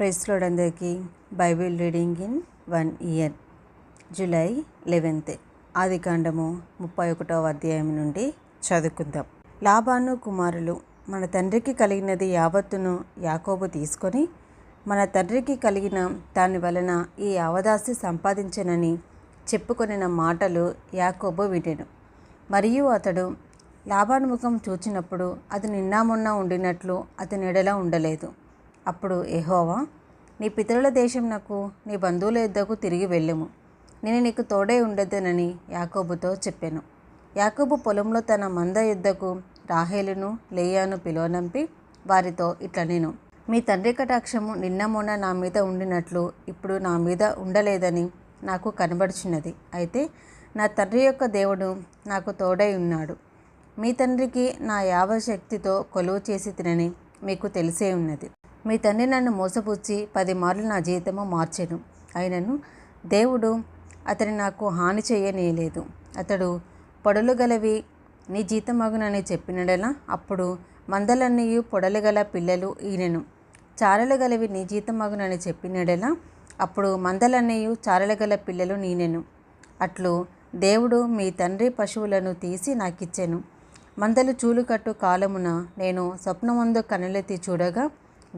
Praise lord అందరికీ. Bible reading in 1 year, July 11. ఆదికాండము 31వ అధ్యాయం నుండి చదువుకుందాం. లాబాను కుమారులు మన తండ్రికి కలిగినది యావత్తును యాకోబు తీసుకొని మన తండ్రికి కలిగిన దాని వలన ఈ అవదాసి సంపాదించనని చెప్పుకొనిన మాటలు యాకోబు వినెను. మరియు అతడు లాబాను ముఖం చూచినప్పుడు అది నిన్న మొన్న ఉండినట్లు అతని ఎడల ఉండలేదు. అప్పుడు యెహోవా, నీ పితరుల దేశమునకు నీ బంధువుల యొద్దకు తిరిగి వెళ్ళుము, నేను నీకు తోడై ఉండేదనని యాకోబుతో చెప్పాను. యాకోబు పొలంలో తన మంద యొద్దకు రాహేలును లేయాను పిలువనంపి వారితో ఇట్లా, నేను మీ తండ్రి కటాక్షము నిన్న మొన్న నా మీద ఉండినట్లు ఇప్పుడు నా మీద ఉండలేదని నాకు కనబడుచున్నది. అయితే నా తండ్రి యొక్క దేవుడు నాకు తోడై ఉన్నాడు. మీ తండ్రికి నా యావశక్తితో కొలువు చేసి తినని మీకు తెలిసే ఉన్నది. మీ తండ్రి నన్ను మోసపుచ్చి 10 మార్లు నా జీతము మార్చెను, అయినను దేవుడు అతని నాకు హాని చేయనీయలేదు. అతడు పొడలు గలవి నీ జీతమగునని చెప్పినడలా అప్పుడు మందలన్నీ పొడలు గల పిల్లలు ఈనెను. చారలు గలవి నీ జీతమగునని చెప్పినడలా అప్పుడు మందలన్నీ చారలు గల పిల్లలు నీనెను. అట్లు దేవుడు మీ తండ్రి పశువులను తీసి నాకిచ్చెను. మందలు చూలుకట్టు కాలమున నేను స్వప్నమందు కనులెత్తి చూడగా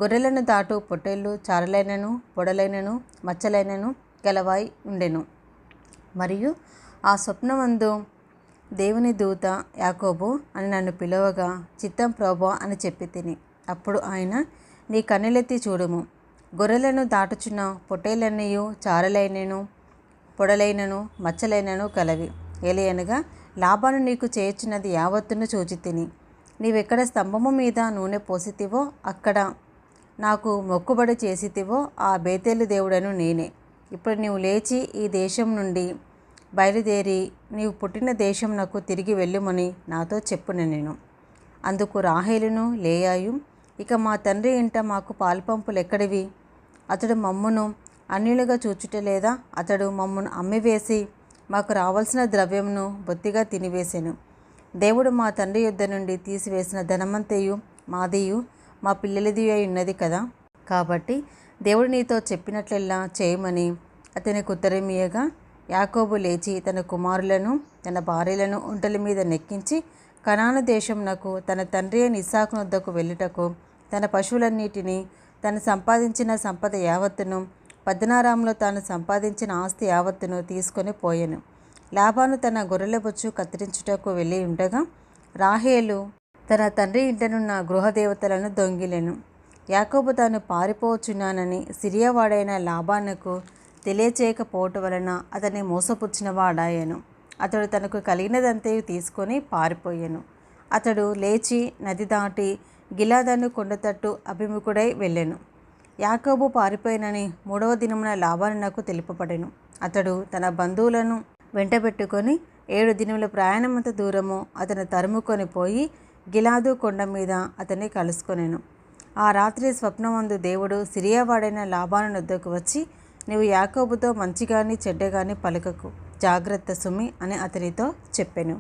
గొర్రెలను దాటు పొట్టేళ్ళు చారలైనను పొడలైనను మచ్చలైనను గలవాయి ఉండెను. మరియు ఆ స్వప్నమందు దేవుని దూత యాకోబు అని నన్ను పిలవగా చిత్తం ప్రభువా అని చెప్పి తిని. అప్పుడు ఆయన, నీ కన్నులెత్తి చూడుము, గొర్రెలను దాటుచున్న పొట్టేళ్ళన్నీ చారలైనను పొడలైనను మచ్చలైనను కలవి. ఏలయనగా లాబాను నీకు చేయుచున్నది యావత్తును చూచి తిని. నీవెక్కడ స్తంభము మీద నూనె పోసితివో అక్కడ నాకు మొక్కుబడి చేసితివో ఆ బేతేలు దేవుడను నేనే. ఇప్పుడు నీవు లేచి ఈ దేశం నుండి బయలుదేరి నీవు పుట్టిన దేశంనకు తిరిగి వెళ్ళుమని నాతో చెప్పున నేను. అందుకు రాహేలును లేయాయు, ఇక మా తండ్రి ఇంట మాకు పాలుపంపులు ఎక్కడివి? అతడు మమ్మును అన్యులుగా చూచుటలేదా? అతడు మమ్మను అమ్మివేసి మాకు రావాల్సిన ద్రవ్యమును బొత్తిగా తినివేసెను. దేవుడు మా తండ్రి యొద్ద నుండి తీసివేసిన ధనమంతయు మాదియు మా పిల్లలది అయి ఉన్నది కదా. కాబట్టి దేవుడు నీతో చెప్పినట్లెల్లా చేయమని అతనికి ఉత్తరమియగా, యాకోబు లేచి తన కుమారులను తన భార్యలను ఒంటెల మీద నెక్కించి కనాను దేశమునకు తన తండ్రి అయిన ఇస్సాకు వద్దకు వెళ్ళుటకు తన పశువులన్నిటినీ తను సంపాదించిన సంపద యావత్తును పద్దనారాములో తాను సంపాదించిన ఆస్తి యావత్తును తీసుకొని పోయెను. లాబాను తన గొర్రెల బొచ్చు కత్తిరించుటకు వెళ్ళి ఉండగా రాహేలు తన తండ్రి ఇంటనున్న గృహదేవతలను దొంగిలెను. యాకోబు తాను పారిపోచున్నానని సిరియావాడైన లాబానుకు తెలియచేయకపోవటం వలన అతన్ని మోసపుచ్చిన వాడాయను. అతడు తనకు కలిగినదంతయు తీసుకొని పారిపోయాను. అతడు లేచి నది దాటి గిలాదను కొండతట్టు అభిముఖుడై వెళ్ళెను. యాకోబు పారిపోయినని 3వ దినమున లాబానునకు తెలుపబడెను. అతడు తన బంధువులను వెంటబెట్టుకొని 7 దినముల ప్రయాణమంత దూరము అతను తరుముకొని పోయి గిలాదు కొండ మీద అతన్ని కలుసుకొనెను. ఆ రాత్రి స్వప్నమందు దేవుడు సిరియావాడైన లాబాను వద్దకు వచ్చి, నీవు యాకోబుతో మంచిగాని చెడ్డగాని పలుకకు, జాగ్రత్త సుమి అని అతనితో చెప్పెను.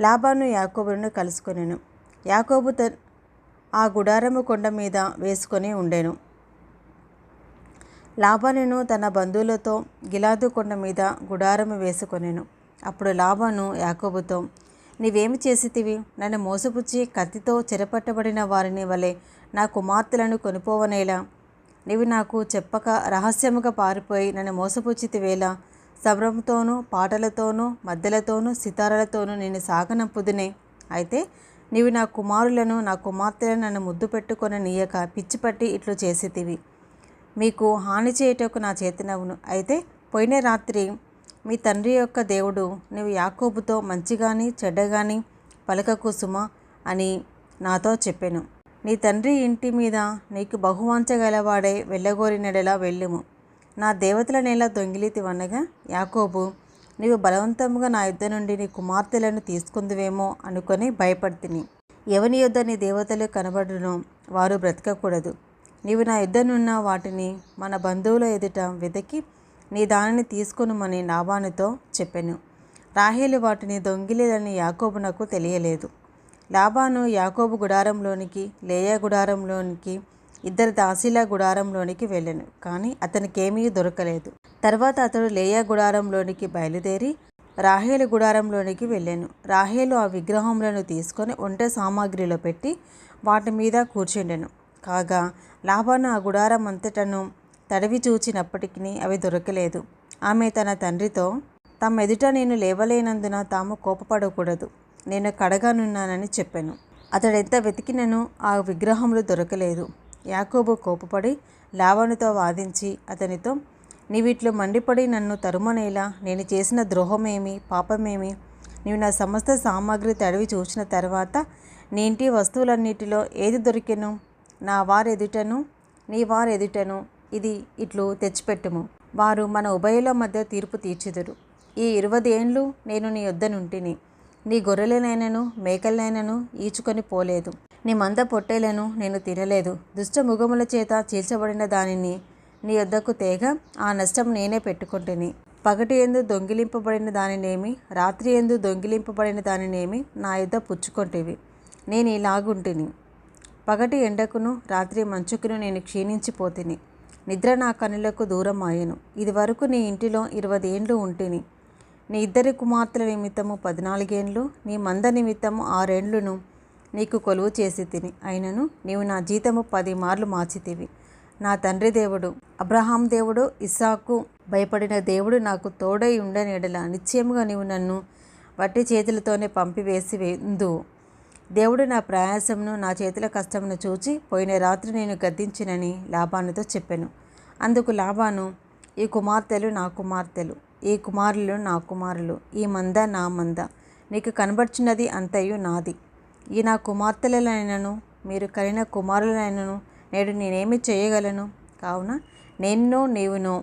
లాబాను యాకోబును కలుసుకొనెను. యాకోబు ఆ గుడారము కొండ మీద వేసుకొని ఉండెను. లాబానును తన బంధువులతో గిలాదు కొండ మీద గుడారము వేసుకొనెను. అప్పుడు లాబాను యాకోబుతో, నీవేమి చేసితివి? నన్ను మోసపుచ్చి కత్తితో చెరపట్టబడిన వారిని వలె నా కుమార్తెలను కొనిపోవనేలా? నీవు నాకు చెప్పక రహస్యముగా పారిపోయి నన్ను మోసపుచ్చితివేలా? సంభ్రమంతోనూ పాటలతోనూ మద్దెలతోనూ సితారాలతోనూ నేను సాగనంపుదునే. అయితే నీవు నా కుమారులను నా కుమార్తెలను నన్ను ముద్దు పెట్టుకొని నీయక పిచ్చిపట్టి ఇట్లు చేసితివి. మీకు హాని చేయుటకు నా చేతనవును. అయితే పోయిన రాత్రి మీ తండ్రి యొక్క దేవుడు నీవు యాకోబుతో మంచిగాని చెడ్డగాని పలకకు సుమా అని నాతో చెప్పెను. నీ తండ్రి ఇంటి మీద నీకు బహువాంచగలవాడై వెళ్ళగోరినడలా వెళ్ళుము. నా దేవతలనేలా దొంగిలితివనగా యాకోబు, నీవు బలవంతముగా నా యుద్ధ నుండి నీ కుమార్తెలను తీసుకుందువేమో అనుకొని భయపడితిని. ఎవని యొద్ద నీ దేవతలు కనబడునో వారు బ్రతకకూడదు. నీవు నా యుద్ధనున్న వాటిని మన బంధువుల ఎదుట వెతికి నీ దానిని తీసుకొనుమని లాబానుతో చెప్పెను. రాహేలు వాటిని దొంగిలేదని యాకోబునకు తెలియలేదు. లాబాను యాకోబు గుడారంలోనికి లేయా గుడారంలోనికి ఇద్దరు దాసీల గుడారంలోనికి వెళ్ళెను, కానీ అతనికేమీ దొరకలేదు. తర్వాత అతడు లేయా గుడారంలోనికి బయలుదేరి రాహేలు గుడారంలోనికి వెళ్ళాను. రాహేలు ఆ విగ్రహములను తీసుకొని వంట సామాగ్రిలో పెట్టి వాటి మీద కూర్చుండెను. కాగా లాబాను ఆ గుడారం అంతటను తడివి చూచినప్పటికీ అవి దొరకలేదు. ఆమె తన తండ్రితో, తమ ఎదుట నేను లేవలేనందున తాము కోపపడకూడదు, నేను కడగానున్నానని చెప్పాను. అతడెంత వెతికినను ఆ విగ్రహములు దొరకలేదు. యాకోబు కోపపడి లాబానుతో వాదించి అతనితో, నీవిట్లు మండిపడి నన్ను తరుమనేలా? నేను చేసిన ద్రోహమేమి, పాపమేమి? నీవు నా సమస్త సామాగ్రి తడివి చూసిన తర్వాత నీ ఇంటి వస్తువులన్నిటిలో ఏది దొరికెను? నా వారెదుటను నీ వారెదుటను ఇది ఇట్లు తెచ్చిపెట్టుము. వారు మన ఉభయుల మధ్య తీర్పు తీర్చుదురు. ఈ 20 ఏండ్లు నేను నీ యొద్దనుంటిని. నీ గొర్రెలనైనను మేకలనైనను ఈచుకొని పోలేదు. నీ మంద పొట్టేలను నేను తినలేదు. దుష్ట మృగముల చేత చీల్చబడిన దానిని నీ యొద్దకు తేగ ఆ నష్టం నేనే పెట్టుకొంటిని. పగటి యందు దొంగిలింపబడిన దానినేమి, రాత్రి యందు దొంగిలింపబడిన దానినేమి నా యొద్ద పుచ్చుకొంటివి. నేను ఇలాగుంటిని. పగటి ఎండకును రాత్రి మంచుకును నేను క్షీణించిపోతిని. నిద్ర నా కనులకు దూరం ఆయను. ఇది వరకు నీ ఇంటిలో 20 ఏండ్లు ఉంటిని. నీ 2 కుమార్తెల నిమిత్తము 14 ఏండ్లు, నీ మంద నిమిత్తము 6 ఏండ్లును నీకు కొలువు చేసి తిని. అయినను నీవు నా జీతము 10 మార్లు మార్చితివి. నా తండ్రి దేవుడు అబ్రహాం దేవుడు, ఇస్సాకు భయపడిన దేవుడు నాకు తోడై ఉండని ఎడల నిశ్చయముగా నీవు నన్ను వట్టి చేతులతోనే పంపివేసి వెందువు. దేవుడు నా ప్రయాసమును నా చేతుల కష్టమును చూచి పోయిన రాత్రి నేను గద్దించినని లాబానుతో చెప్పెను. అందుకు లాబాను, ఈ కుమార్తెలు నా కుమార్తెలు, ఈ కుమారులు నా కుమారులు, ఈ మంద నా మంద, నీకు కనబడుచున్నది అంతయు నాది. ఈ నా కుమార్తెలనైనను మీరు కలిగిన కుమారులనైనను నేడు నేనేమి చేయగలను? కావున నేను నీవును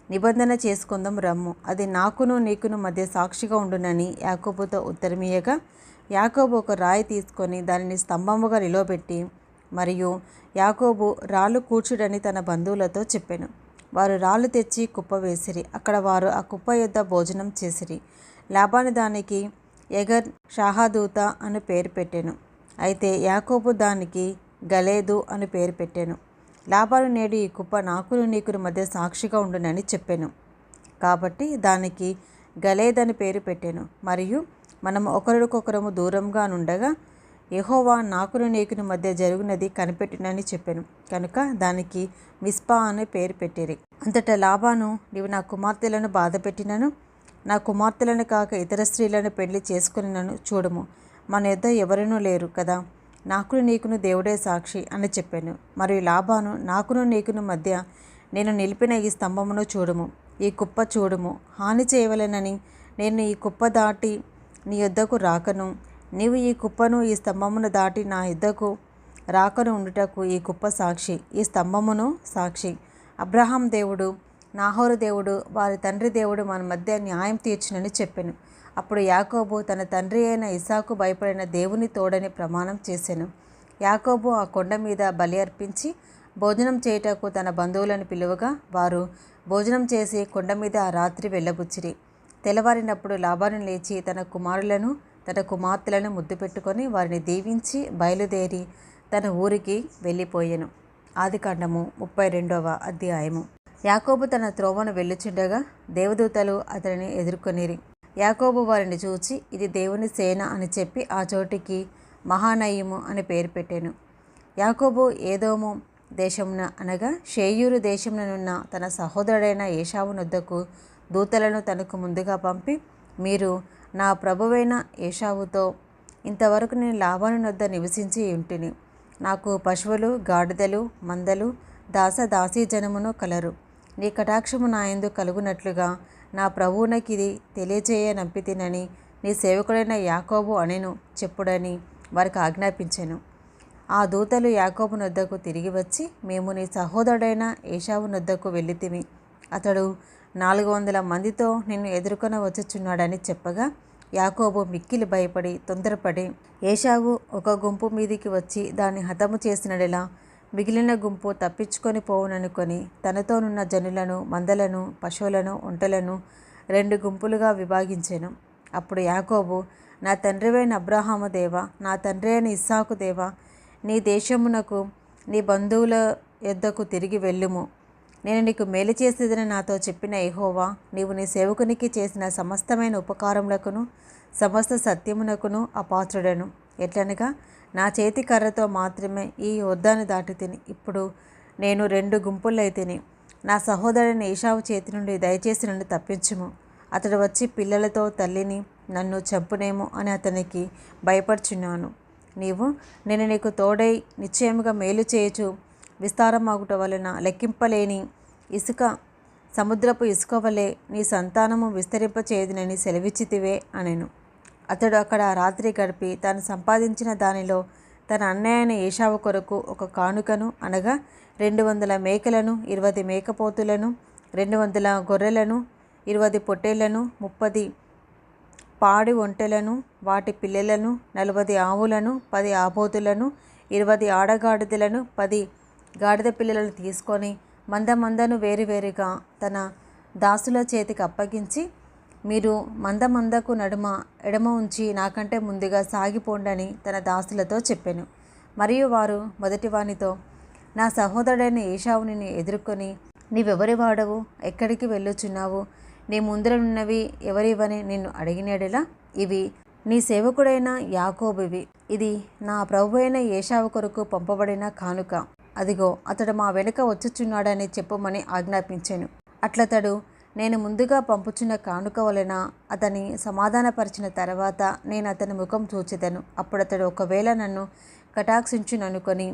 నిబంధన చేసుకుందాం రమ్ము, అది నాకును నీకును మధ్య సాక్షిగా ఉండునని యాకోబుతో ఉత్తరమియ్యగా, యాకోబు ఒక రాయి తీసుకొని దానిని స్తంభముగా నిలవబెట్టి మరియు యాకోబు రాళ్ళు కూర్చుడని తన బంధువులతో చెప్పెను. వారు రాళ్ళు తెచ్చి కుప్ప వేసిరి. అక్కడ వారు ఆ కుప్ప యొద్ద భోజనం చేసిరి. లాబాను దానికి ఎగర్ షాహాదూత అని పేరు పెట్టెను. అయితే యాకోబు దానికి గలేదు అని పేరు పెట్టెను. లాబాను నేడు ఈ కుప్ప నాకును నీకును మధ్య సాక్షిగా ఉండునని చెప్పెను. కాబట్టి దానికి గలేదని పేరు పెట్టెను. మరియు మనము ఒకరికొకరము దూరంగా నుండగా యెహోవా నాకును నీకును మధ్య జరుగునది కనిపెట్టినని చెప్పెను. కనుక దానికి మిస్పా అని పేరు పెట్టిరి. అంతటా లాబాను, నీవు నా కుమార్తెలను బాధ పెట్టినను, నా కుమార్తెలను కాక ఇతర స్త్రీలను పెళ్లి చేసుకునినను చూడుము, మన యొద్ద ఎవరునూ లేరు కదా, నాకును నీకును దేవుడే సాక్షి అని చెప్పాను. మరియు లాబాను, నాకును నీకును మధ్య నేను నిలిపిన ఈ స్తంభమును చూడుము, ఈ కుప్ప చూడుము. హాని చేయవలెనని నేను ఈ కుప్ప దాటి నీ యొద్దకు రాకను, నీవు ఈ కుప్పను ఈ స్తంభమును దాటి నా యొద్దకు రాకను ఉండుటకు ఈ కుప్ప సాక్షి, ఈ స్తంభమును సాక్షి. అబ్రహాం దేవుడు, నాహోరు దేవుడు, వారి తండ్రి దేవుడు మన మధ్య న్యాయం తీర్చునని చెప్పెను. అప్పుడు యాకోబు తన తండ్రి అయిన ఇస్సాకు భయపడిన దేవుని తోడని ప్రమాణం చేసెను. యాకోబు ఆ కొండ మీద బలి అర్పించి భోజనం చేయుటకు తన బంధువులను పిలువగా వారు భోజనం చేసి కొండ మీద ఆ రాత్రి వెళ్ళబుచ్చిరి. తెల్లవారినప్పుడు లాబాను లేచి తన కుమారులను తన కుమార్తెలను ముద్దు పెట్టుకొని వారిని దీవించి బయలుదేరి తన ఊరికి వెళ్ళిపోయెను. ఆదికాండము 32వ అధ్యాయము. యాకోబు తన త్రోవను వెళ్ళుచుండగా దేవదూతలు అతనిని ఎదుర్కొనిరి. యాకోబు వారిని చూచి, ఇది దేవుని సేన అని చెప్పి ఆ చోటికి మహానయీము అని పేరు పెట్టెను. యాకోబు ఏదోము దేశమున అనగా షేయూరు దేశముననున్న తన సహోదరుడైన ఏశావు నొద్దకు దూతలను తనకు ముందుగా పంపి, మీరు నా ప్రభువైన ఏశావుతో, ఇంతవరకు నేను లాబాను నొద్ద నివసించి ఉంటిని. నాకు పశువులు, గాడిదలు, మందలు, దాసీ జనమును కలరు. నీ కటాక్షము నా యందు కలుగునట్లుగా నా ప్రభువునకిది తెలియజేయనంపితినని నీ సేవకుడైన యాకోబు అనెను చెప్పుడని వారికి ఆజ్ఞాపించెను. ఆ దూతలు యాకోబు నొద్దకు తిరిగి వచ్చి, మేము నీ సహోదరుడైన ఏశావు నొద్దకు వెళ్ళితిమి. అతడు 400 మందితో నిన్ను ఎదుర్కొన వచ్చుచున్నాడని చెప్పగా యాకోబు మిక్కిలి భయపడి తొందరపడి ఏశావు ఒక గుంపు మీదికి వచ్చి దాన్ని హతము చేసినడెలా మిగిలిన గుంపు తప్పించుకొని పోవుననుకొని తనతోనున్న జనులను, మందలను, పశువులను, ఒంటెలను 2 గుంపులుగా విభాగించెను. అప్పుడు యాకోబు, నా తండ్రివైన అబ్రహాము దేవా, నా తండ్రి అయిన ఇస్సాకు దేవా, నీ దేశమునకు నీ బంధువుల యొద్దకు తిరిగి వెళ్ళుము. నేను నీకు మేలు చేసేదని నాతో చెప్పిన యెహోవా, నీవు నీ సేవకునికి చేసిన సమస్తమైన ఉపకారములకును సమస్త సత్యమునకును అపాత్రుడను. ఎట్లనగా నా చేతి కర్రతో మాత్రమే ఈ యొర్దాను దాటి తిని. ఇప్పుడు నేను 2 గుంపులైతిని. నా సహోదరుని ఏశావు చేతి నుండి దయచేసి నన్ను తప్పించుము. అతడు వచ్చి పిల్లలతో తల్లిని నన్ను చంపునేమో అని అతనికి భయపడుచున్నాను. నేను నీకు తోడై నిశ్చయముగా మేలు చేయుచు విస్తారమాగుట వలన లెక్కింపలేని సముద్రపు ఇసుక వలె నీ సంతానము విస్తరింపచేయుదునని సెలవిచ్చితివే అనెను. అతడు అక్కడ రాత్రి గడిపి తాను సంపాదించిన దానిలో తన అన్నయ్యైన ఏశావు కొరకు ఒక కానుకను, అనగా 200 మేకలను, 20 మేకపోతులను, 200 గొర్రెలను, 20 పొట్టేళ్లను, 30 పాడి ఒంటెలను వాటి పిల్లలను, 40 ఆవులను, 10 ఆబోతులను, 20 ఆడగాడిదలను, 10 గాడిద పిల్లలను తీసుకొని మందను వేరువేరుగా తన దాసుల చేతికి అప్పగించి, మీరు మందకు నడుమ ఎడమ ఉంచి నాకంటే ముందుగా సాగిపోండని తన దాసులతో చెప్పెను. మరియు వారు మొదటివానితో, నా సహోదరుడైన ఏశావు నిన్ను ఎదుర్కొని, నీవెవరి వాడవు, ఎక్కడికి వెళ్ళుచున్నావు, నీ ముందరనున్నవి ఎవరివని నిన్ను అడిగినడెలా, ఇవి నీ సేవకుడైన యాకోబువి. ఇది నా ప్రభు అయిన ఏశావు కొరకు పంపబడిన కానుక. అదిగో అతడు మా వెనుక వచ్చుచున్నాడని చెప్పుమని ఆజ్ఞాపించెను. అట్లతడు నేను ముందుగా పంపుచున్న కానుక వలన అతని సమాధానపరిచిన తర్వాత నేను అతని ముఖం చూచెదను. అప్పుడతడు ఒకవేళ నన్ను కటాక్షించుననుకొని,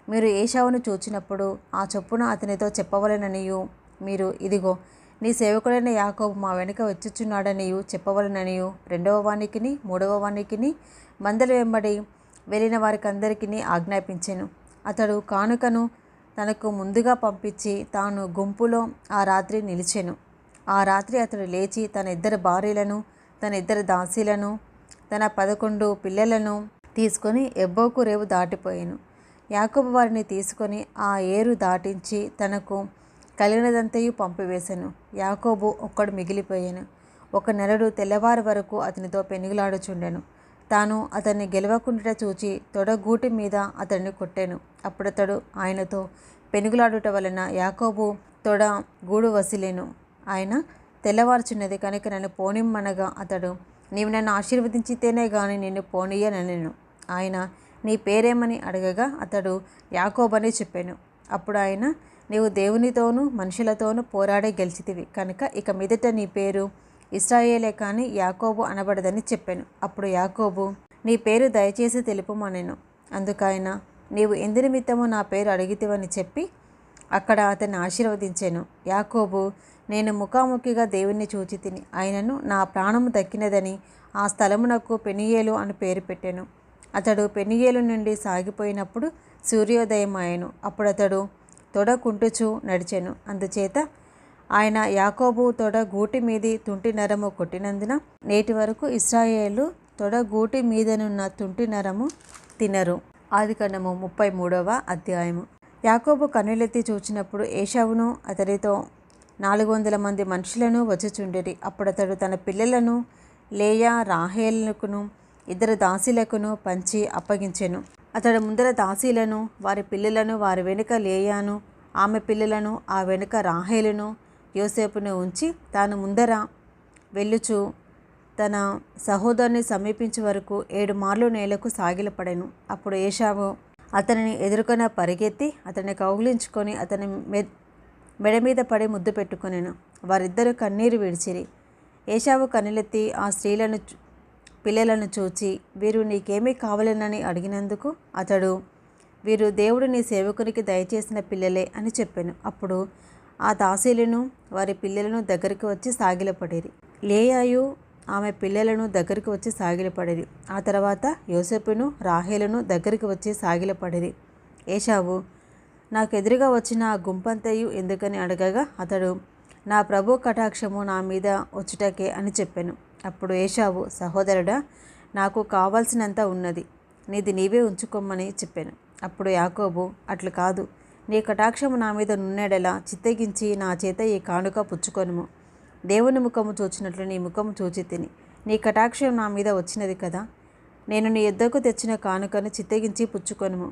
మీరు ఏశావును చూచినప్పుడు ఆ చొప్పున అతనితో చెప్పవలెననియు, మీరు ఇదిగో నీ సేవకుడైన యాకోబు మా వెనుక వచ్చుచున్నాడనియు చెప్పవలెననియు 2వ వానికిని 3వ వానికిని మందల వెంబడి వెళ్ళిన వారికందరికీ ఆజ్ఞాపించెను. అతడు కానుకను తనకు ముందుగా పంపించి తాను గుంపులో ఆ రాత్రి నిలిచెను. ఆ రాత్రి అతడు లేచి తన 2 భార్యలను, తన 2 దాసీలను, తన 11 పిల్లలను తీసుకొని ఎబ్బోకు రేవు దాటిపోయాను. యాకోబు వారిని తీసుకొని ఆ ఏరు దాటించి తనకు కలిగినదంతయు పంపివేశను. యాకోబు ఒక్కడు మిగిలిపోయాను. 1 నెలడు తెల్లవారి వరకు అతనితో పెనుగులాడుచుండెను. తాను అతన్ని గెలవకుండుట చూచి తొడగూటి మీద అతన్ని కొట్టెను. అప్పుడతడు ఆయనతో పెనుగులాడుట వలన యాకోబు తొడ గూడు వసిలెను. ఆయన తెల్లవారుచున్నది కనుక నన్ను పోనిమ్మనగా అతడు, నీవు నన్ను ఆశీర్వదించితేనే గాని నిన్ను పోనీయనెను. ఆయన నీ పేరేమని అడగగా అతడు యాకోబని చెప్పెను. అప్పుడు ఆయన, నీవు దేవునితోనూ మనుషులతోనూ పోరాడి గెలిచితివి కనుక ఇక మీదట నీ పేరు ఇశ్రాయేలే కానీ యాకోబు అనబడదని చెప్పాను. అప్పుడు యాకోబు, నీ పేరు దయచేసి తెలుపుమనెను. అందుకైన, నీవు ఎందు నిమిత్తము నా పేరు అడిగితివని చెప్పి అక్కడ అతన్ని ఆశీర్వదించెను. యాకోబు, నేను ముఖాముఖిగా దేవుణ్ణి చూచి తిని, ఆయనను నా ప్రాణము దక్కినదని ఆ స్థలమునకు పెనీయేలు అని పేరు పెట్టెను. అతడు పెనీయేలు నుండి సాగిపోయినప్పుడు సూర్యోదయం అయ్యెను. అప్పుడు అతడు తొడ కుంటుచూ నడిచెను. అందుచేత ఆయన యాకోబు తొడ గూటి మీది తుంటి నరము కొట్టినందున నేటి వరకు ఇశ్రాయేలు తొడ గూటి మీదనున్న తుంటి నరము తినరు. ఆదికాండము 33వ అధ్యాయము. యాకోబు కన్నులెత్తి చూచినప్పుడు ఏశావును అతడితో 400 మంది మనుషులను వచ్చుచుండిరి. అప్పుడతడు తన పిల్లలను లేయా రాహేలుకును 2 దాసీలకును పంచి అప్పగించెను. అతడు ముందర దాసీలను, వారి పిల్లలను, వారి వెనుక లేయాను, ఆమె పిల్లలను, ఆ వెనుక రాహేలును, యోసేపును ఉంచి తాను ముందర వెళ్ళుచు తన సహోదరుని సమీపించే వరకు 7 మార్లు నేలకు సాగిలపడెను. అప్పుడు ఏశావు అతనిని ఎదుర్కొన పరిగెత్తి అతన్ని కౌగిలించుకొని అతని మెడ మీద పడి ముద్దు పెట్టుకొనెను. వారిద్దరూ కన్నీరు విడిచిరి. ఏశావు కన్నులెత్తి ఆ స్త్రీలను పిల్లలను చూచి, వీరు నీకేమీ కావాలనని అడిగినందుకు అతడు, వీరు దేవుడు నీ సేవకునికి దయచేసిన పిల్లలే అని చెప్పాను. అప్పుడు ఆ దాసీలను వారి పిల్లలను దగ్గరికి వచ్చి సాగిలపడిరి. లేయాయు ఆమె పిల్లలను దగ్గరికి వచ్చి సాగిలపడిరి. ఆ తర్వాత యోసేపును రాహేలును దగ్గరికి వచ్చి సాగిలపడిరి. ఏశావు, నాకు ఎదురుగా వచ్చిన ఆ గుంపంతయు ఎందుకని అడగగా అతడు, నా ప్రభు కటాక్షము నా మీద వచ్చుటకే అని చెప్పాను. అప్పుడు ఏశావు, సహోదరుడా, నాకు కావాల్సినంత ఉన్నది, నీది నీవే ఉంచుకోమని చెప్పాను. అప్పుడు యాకోబు, అట్లు కాదు, నీ కటాక్షము నా మీద నున్నెడలా చిత్తగించి నా చేత ఈ కానుక పుచ్చుకొనుము. దేవుని ముఖము చూచినట్లు నీ ముఖము చూచి తిని, నీ కటాక్షం నా మీద వచ్చినది కదా. నేను నీ యొద్దకు తెచ్చిన కానుకను చిత్తగించి పుచ్చుకొనుము.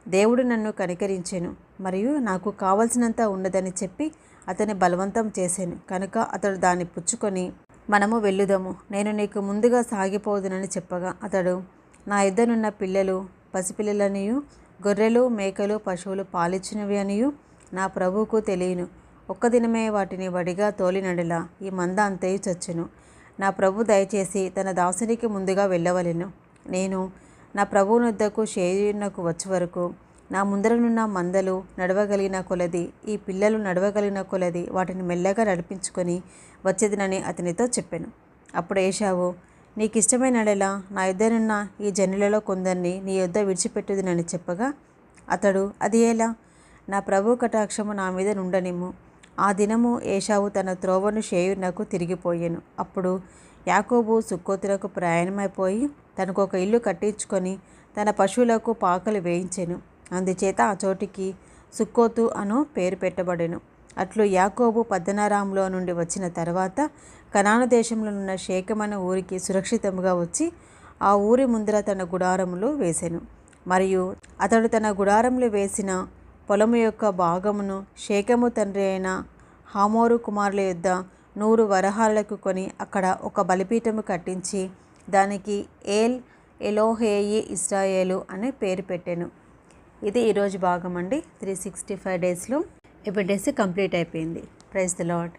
దేవుడు నన్ను కనికరించెను మరియు నాకు కావలసినంత ఉన్నదని చెప్పి అతన్ని బలవంతం చేశాను. కనుక అతడు దాన్ని పుచ్చుకొని, మనము వెళ్ళుదము, నేను నీకు ముందుగా సాగిపోదునని చెప్పగా, అతడు, నా యొద్దనున్న పిల్లలు పసిపిల్లలనియు గొర్రెలు మేకలు పశువులు పాలిచ్చినవి అనియు నా ప్రభువుకు తెలియను. ఒక్క దినమే వాటిని వడిగా తోలినడలా ఈ మంద అంతయు చచ్చును. నా ప్రభు దయచేసి తన దాసునికి ముందుగా వెళ్ళవలెను. నేను నా ప్రభువునొద్దకు షేయునకు వచ్చే వరకు నా ముందరనున్న మందలు నడవగలిగిన కొలది, ఈ పిల్లలు నడవగలిగిన కొలది వాటిని మెల్లగా నడిపించుకొని వచ్చేదినని అతనితో చెప్పాను. అప్పుడు ఏశావు, నీకిష్టమైనడలా నా యొద్దనున్న ఈ జనులలో కొందరిని నీ యొద్ద విడిచిపెట్టుదునని చెప్పగా, అతడు, అది ఎలా? నా ప్రభు కటాక్షము నా మీద నుండనిమ్ము. ఆ దినము ఏశావు తన త్రోవను షేయునకు తిరిగిపోయాను. అప్పుడు యాకోబు సుక్కోతులకు ప్రయాణమైపోయి తనకొక ఇల్లు కట్టించుకొని తన పశువులకు పాకలు వేయించెను. అందుచేత ఆ చోటికి సుక్కోతు అను పేరు పెట్టబడెను. అట్లు యాకోబు పద్దనరాములో నుండి వచ్చిన తర్వాత కనాను దేశంలో ఉన్న షేకెమను ఊరికి సురక్షితముగా వచ్చి ఆ ఊరి ముందర తన గుడారములు వేసెను. మరియు అతడు తన గుడారములు వేసిన పొలము యొక్క భాగమును షేకెము తండ్రి అయిన హామోరు కుమారుల యొద్ద 100 వరహాలకు కొని అక్కడ ఒక బలిపీఠము కట్టించి దానికి ఏల్ ఎలోహేయి ఇశ్రాయేలు అనే పేరు పెట్టెను. ఇది ఈరోజు భాగం అండి. 365 డేస్లో 7 డేస్ కంప్లీట్ అయిపోయింది. Praise the lord.